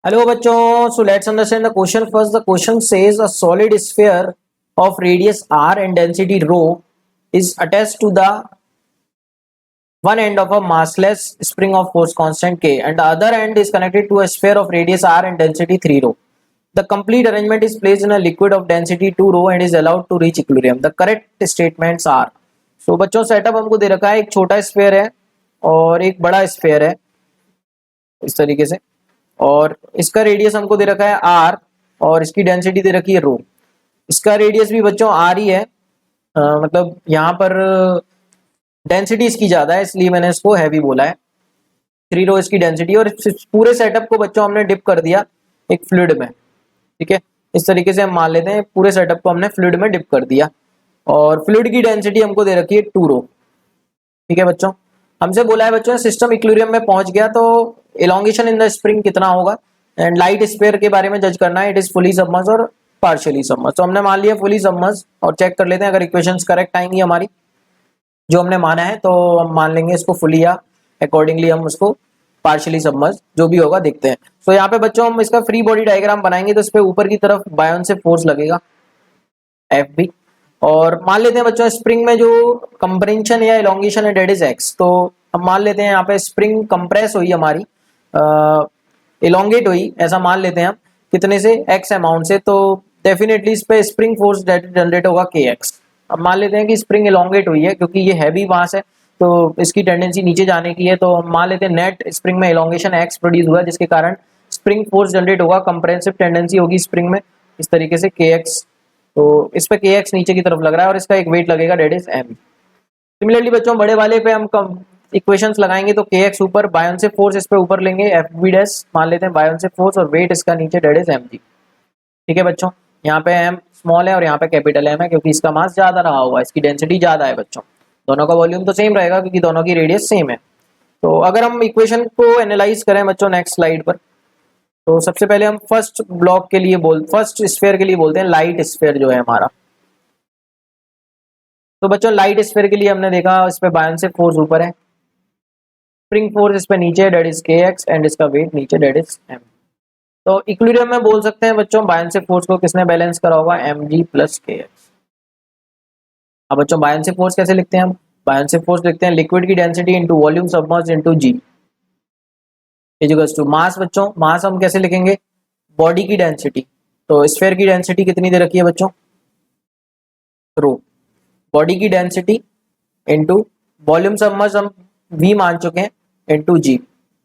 Hello बच्चों, so let's understand the question first. The question says a solid sphere of radius r and density rho is attached to the one end of a massless spring of force constant k and the other end is connected to a sphere of radius r and density 3 rho. The complete arrangement is placed in a liquid of density 2 rho and is allowed to reach equilibrium. The correct statements are. So बच्चों setup हमको दे रखा है, एक छोटा sphere है और एक बड़ा स्फीयर है इस तरीके से, और इसका रेडियस हमको दे रखा है आर और इसकी डेंसिटी दे रखी है रो। इसका रेडियस भी बच्चों आर ही है, मतलब यहाँ पर डेंसिटी इसकी ज्यादा है इसलिए मैंने इसको हैवी बोला है। 3 रो इसकी डेंसिटी, और इस पूरे सेटअप को बच्चों हमने डिप कर दिया एक फ्लूइड में। ठीक है, इस तरीके से हम मान लेते हैं पूरे सेटअप को हमने फ्लूइड में डिप कर दिया और फ्लूइड की डेंसिटी हमको दे रखी है 2 रो। ठीक है बच्चों, हमसे बोला है बच्चों सिस्टम इक्विलिब्रियम में पहुंच गया तो एलोंगेशन इन द स्प्रिंग कितना होगा एंड लाइट स्फीयर के बारे में जज करना है, इट इज फुली सबमर्ज और पार्शियली सबमर्ज। तो हमने मान लिया फुली सबमर्ज और चेक कर लेते हैं अगर इक्वेशंस करेक्ट आएंगी हमारी जो हमने माना है तो हम मान लेंगे इसको फुली या अकॉर्डिंगली हम उसको पार्शियली सबमर्ज जो भी होगा देखते हैं। तो यहाँ पे बच्चों हम इसका फ्री बॉडी डायग्राम बनाएंगे तो इस पे ऊपर की तरफ बायोन से फोर्स लगेगा एफ बी, और मान लेते हैं बच्चों स्प्रिंग में जो कंप्रेंशन या एलोंगेशन है डेट इज एक्स। तो हम मान लेते हैं यहाँ पे स्प्रिंग कंप्रेस हुई हमारी, एलोंगेट हुई ऐसा मान लेते हैं हम कितने से, एक्स अमाउंट से, तो डेफिनेटली इस पे स्प्रिंग फोर्स जनरेट होगा के एक्स। अब मान लेते हैं कि स्प्रिंग एलोंगेट हुई है क्योंकि ये हैवी मास है तो इसकी टेंडेंसी नीचे जाने की है, तो हम मान लेते हैं नेट स्प्रिंग में एलोंगेशन एक्स प्रोड्यूस हुआ जिसके कारण स्प्रिंग फोर्स जनरेट होगा, कंप्रेसिव टेंडेंसी होगी स्प्रिंग में इस तरीके से के एक्स। तो इस पे के एक्स नीचे की तरफ लग रहा है और इसका एक वेट लगेगा डेट इज एम। सिमिलरली बच्चों बड़े वाले पे हम इक्वेशंस लगाएंगे तो के एक्स ऊपर, बायोन से फोर्स इस पे ऊपर लेंगे एफ बी डैश मान लेते हैं बायोन से फोर्स, और वेट इसका नीचे डेट इज एम जी। ठीक है बच्चों, यहाँ पे एम स्मॉल है और यहाँ पे कैपिटल एम है क्योंकि इसका मास ज्यादा रहा होगा, इसकी डेंसिटी ज्यादा है बच्चों। दोनों का वॉल्यूम तो सेम रहेगा क्योंकि दोनों की रेडियस सेम है। तो अगर हम इक्वेशन को एनालाइज करें बच्चों नेक्स्ट स्लाइड पर, तो सबसे पहले हम फर्स्ट ब्लॉक के लिए फर्स्ट स्फीयर के लिए बोलते हैं लाइट स्फीयर जो है हमारा। तो बच्चों लाइट स्फीयर के लिए हमने देखा इस पे बायोन से फोर्स ऊपर है, स्प्रिंग फोर्स इस पे नीचे डेट इज के एक्स एंड इसका वेट नीचे डेट इज एम। तो इक्विलिब्रियम में बोल सकते हैं बच्चों बायोन से फोर्स को किसने बैलेंस करा होगा, एम जी प्लस के एक्स। अब बच्चों बायोन से फोर्स कैसे लिखते हैं हम, बायोन से फोर्स लिखते हैं लिक्विड की density into volume submerge into G equals to mass. बच्चों मास हम कैसे लिखेंगे, बॉडी की डेंसिटी, तो स्फीयर की डेंसिटी कितनी दे रखी है बच्चों, रो, बॉडी की डेंसिटी इंटू वॉल्यूम सबमर्ज हम वी मान चुके हैं इंटू जी,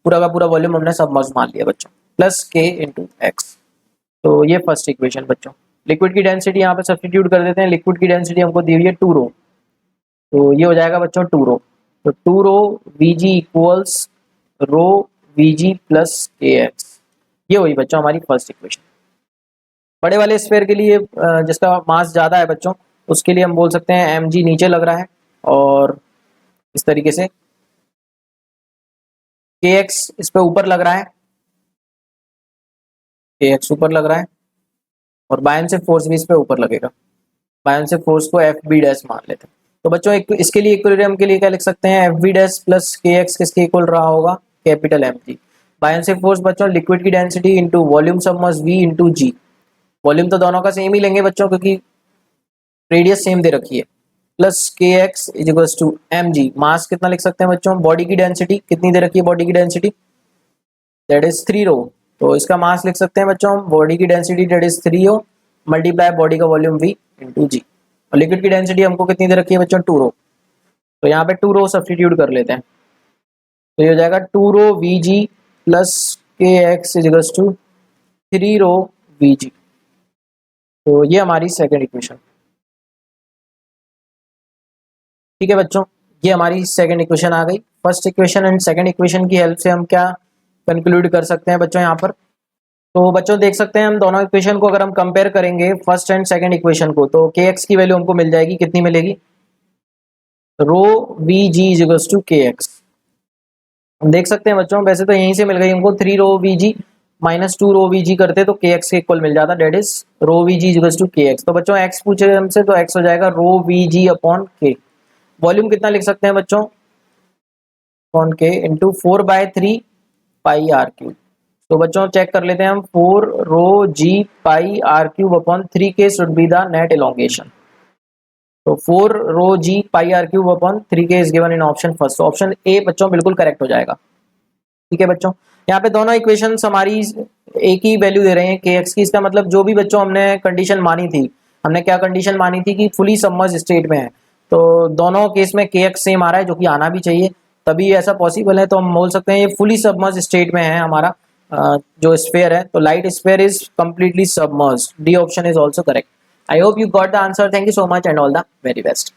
पूरा का पूरा वॉल्यूम हमने सबमर्ज मान लिया बच्चों, प्लस के इंटू एक्स। तो ये फर्स्ट इक्वेशन बच्चों। लिक्विड की डेंसिटी यहाँ पे सब्स्टिट्यूट कर देते हैं, लिक्विड की डेंसिटी हमको दी हुई है 2 रो, तो ये हो जाएगा बच्चों 2 रो। तो 2 rho we G equals row we G plus के एक्स, ये हुई बच्चों हमारी फर्स्ट इक्वेशन। बड़े वाले स्फीयर के लिए जिसका मास ज़्यादा है बच्चों उसके लिए हम बोल सकते हैं एम जी नीचे लग रहा है और इस तरीके से के एक्स इस पे ऊपर लग रहा है, के एक्स ऊपर लग रहा है और बायन से फोर्स भी इस पे ऊपर लगेगा, बायन से फोर्स को एफ बी डैश मान लेते हैं। तो बच्चों एक इसके लिए इक्विलिब्रियम के लिए क्या लिख सकते हैं, एफ बी डैश प्लस के एक्स किसके इक्वल रहा होगा, कैपिटल एम जी। बायन से फोर्स बच्चों लिक्विड की density into volume submerge V into G, volume तो दोनों का सेम ही लेंगे बच्चों क्योंकि रेडियस सेम दे रखी है, प्लस के x is equals to m g. Mass कितना लिख सकते हैं बच्चों, बॉडी की डेंसिटी कितनी दे रखी है, बॉडी की डेंसिटी दैट इज 3 रो, तो इसका मास लिख सकते हैं बच्चों बॉडी की density that is 3 rho multiply body का वॉल्यूम वी इंटू जी, और लिक्विड की डेंसिटी हमको कितनी दे रखी है बच्चों 2 रो, तो यहाँ पे 2 रो सब्स्टिट्यूट कर लेते हैं तो ये हो जाएगा 2 रो वी जी प्लस के x is equals to 3 rho we G. तो ये हमारी सेकेंड इक्वेशन। ठीक है बच्चों, ये हमारी सेकंड इक्वेशन आ गई। First equation and second equation की हेल्प से हम क्या कंक्लूड कर सकते हैं बच्चों यहाँ पर, तो बच्चों देख सकते हैं हम दोनों इक्वेशन को अगर हम कंपेयर करेंगे फर्स्ट एंड सेकंड इक्वेशन को तो के एक्स की वैल्यू हमको मिल जाएगी, कितनी मिलेगी, rho we ji is equals to के एक्स। देख सकते हैं बच्चों वैसे तो यहीं से मिल गई हमको 3 rho we G minus 2 rho we G करते तो के एक्स के इक्वल मिल जाता that is rho we ji is equals to के एक्स। तो बच्चों एक्स पूछे हमसे तो एक्स हो जाएगा rho we G upon K. Volume कितना लिख सकते हैं बच्चों, अपॉन के इंटू 4/3 पाई आर क्यूब। तो बच्चों चेक कर लेते हैं हम, 4 rho g pi r cube upon 3k should be the net elongation. तो 4 rho g pi r cube upon 3k is given in option first. Option A बच्चों बिल्कुल करेक्ट हो जाएगा। ठीक है बच्चों, यहाँ पे दोनों इक्वेशंस हमारी एक ही वैल्यू दे रहे हैं के एक्स की। इसका मतलब जो भी बच्चों हमने कंडीशन मानी थी, हमने क्या कंडीशन मानी थी कि फुली सबमर्ज स्टेट में है, तो दोनों केस में के एक्स सेम आ रहा है, जो कि आना भी चाहिए, तभी ऐसा पॉसिबल है। तो हम बोल सकते हैं ये फुली सबमर्ज स्टेट में है हमारा जो स्फेयर है। तो light sphere is completely submerge. D option is also correct. I hope you got the answer. Thank you so much and all the very best.